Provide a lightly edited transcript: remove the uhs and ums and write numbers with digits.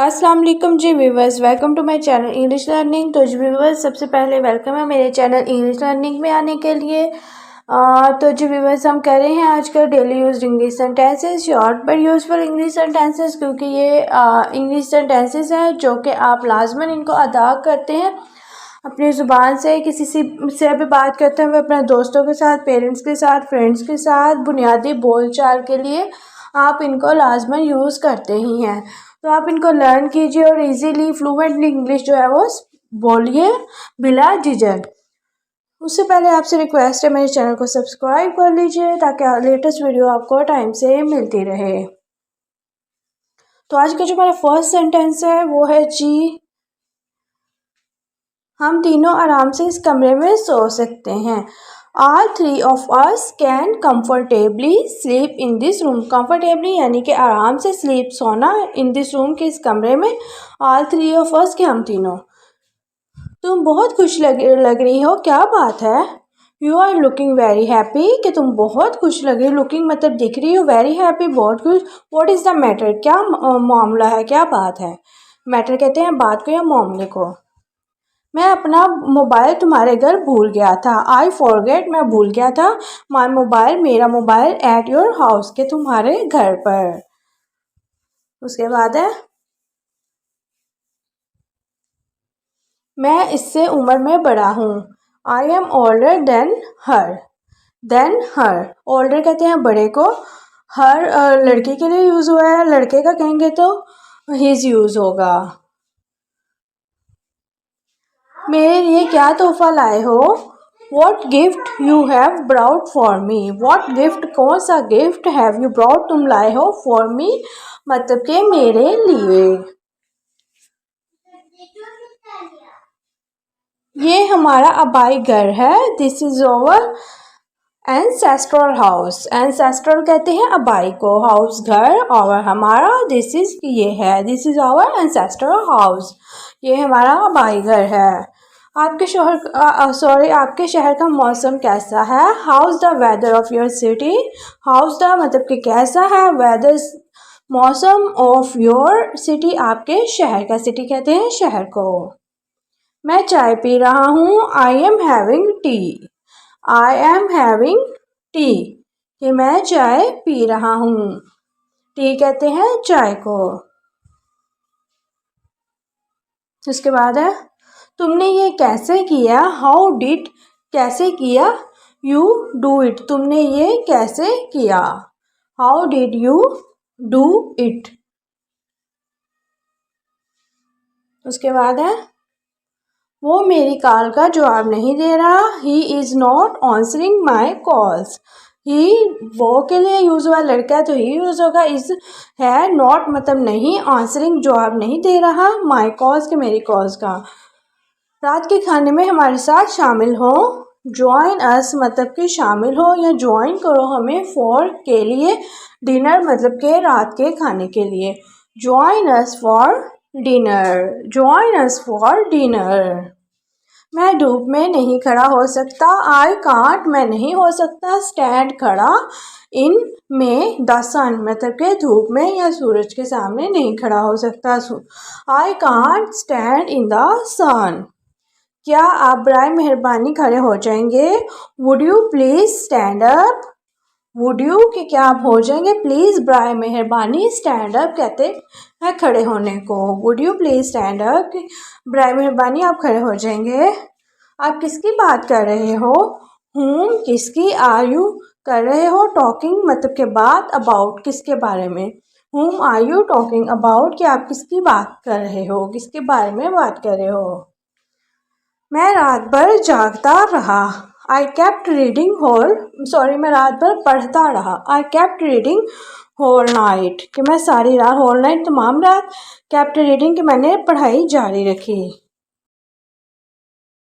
अस्सलाम वालेकुम जी viewers, welcome to my channel English learning. तो जी व्यूवर्स, सबसे पहले वेलकम है मेरे चैनल इंग्लिश लर्निंग में आने के लिए। तो जी व्यूवर्स, हम कर रहे हैं आजकल daily use English sentences, short but useful English sentences, क्योंकि ये इंग्लिश सेंटेंसेस हैं जो कि आप लाजमन इनको अदा करते हैं अपनी ज़ुबान से। किसी से भी बात करते हैं, अपने दोस्तों के साथ, पेरेंट्स के साथ, फ्रेंड्स के साथ, बुनियादी बोलचाल के लिए आप इनको लाजमन यूज़ करते ही हैं। तो आप इनको लर्न कीजिए और इजीली फ्लुएंटली इंग्लिश जो है वो बोलिए बिला झिझक। उससे पहले आपसे रिक्वेस्ट है, मेरे चैनल को सब्सक्राइब कर लीजिए ताकि लेटेस्ट वीडियो आपको टाइम से मिलती रहे। तो आज का जो हमारा फर्स्ट सेंटेंस है वो है जी, हम तीनों आराम से इस कमरे में सो सकते हैं। All three of us can comfortably sleep in this room। comfortably यानी कि आराम से, sleep सोना, in this room के इस कमरे में। all three of us के हम तीनों। तुम बहुत खुश लग रही हो, क्या बात है? You are looking very happy कि तुम बहुत खुश लग रही हो। looking मतलब दिख रही हो, very happy बहुत खुश। What is the matter? क्या मामला है, क्या बात है? matter कहते हैं बात को या मामले को। मैं अपना मोबाइल तुम्हारे घर भूल गया था। आई फॉरगेट मैं भूल गया था। माई मोबाइल मेरा मोबाइल एट योर हाउस के तुम्हारे घर पर। उसके बाद है, मैं इससे उम्र में बड़ा हूँ। I am older than her. Than her, older कहते हैं बड़े को, हर लड़की के लिए यूज़ हुआ है, लड़के का कहेंगे तो हिज यूज़ होगा। मेरे लिए क्या तोहफा लाए हो? What gift you have brought for me. What gift, कौन सा गिफ्ट, हैव यू ब्राउट तुम लाए हो, फॉर मी मतलब के मेरे लिए। ये हमारा आबाई घर है। This is over ancestral house. Ancestral कहते हैं आबाई को, हाउस घर, और हमारा दिस इज ये है, this is our ancestral house. ये हमारा आबाई घर है। आपके आपके शहर का मौसम कैसा है? How's the weather of your city. How's the मतलब कि कैसा है, वेदर मौसम, ऑफ योर सिटी आपके शहर का, सिटी कहते हैं शहर को। मैं चाय पी रहा हूँ। I am having T. I am having T कि मैं चाय पी रहा हूँ। टी कहते हैं चाय को। उसके बाद है, तुमने ये कैसे किया? हाउ डिड, कैसे किया, यू डू इट, तुमने ये कैसे किया? How did you do it. उसके बाद है, वो मेरी कॉल का जवाब नहीं दे रहा। He is not answering my calls. He वो के लिए यूज़ हुआ, लड़का है तो ही यूज़ होगा। इज़ है, नॉट मतलब नहीं, आंसरिंग जवाब नहीं दे रहा, माई कॉल्स के मेरी कॉल्स का। रात के खाने में हमारे साथ शामिल हो। ज्वाइन अस मतलब कि शामिल हो या ज्वाइन करो हमें, फॉर के लिए, डिनर मतलब के रात के खाने के लिए। Join us for dinner. Join us for dinner. मैं धूप में नहीं खड़ा हो सकता। आई कांट, मैं नहीं हो सकता, स्टैंड खड़ा, इन में द सन मतलब के धूप में या सूरज के सामने नहीं खड़ा हो सकता। I can't stand in the sun. क्या आप बराए मेहरबानी खड़े हो जाएंगे? Would you please stand up. Would you कि क्या आप हो जाएंगे, प्लीज बराए मेहरबानी, स्टैंड अप कहते हैं खड़े होने को। Would you please stand up, बराए मेहरबानी आप खड़े हो जाएंगे। आप किसकी बात कर रहे हो? हुम किसकी, आर यू कर रहे हो, टॉकिंग मतलब के बात, अबाउट किसके बारे में। हुम आर यू टॉकिंग अबाउट कि आप किसकी बात कर रहे हो, किसके बारे में बात कर रहे हो। मैं रात भर जागता रहा। आई केप्ट रीडिंग मैं रात भर पढ़ता रहा। I kept reading whole night कि मैं सारी रात, होल नाइट तमाम रात, केप्ट रीडिंग कि मैंने पढ़ाई जारी रखी।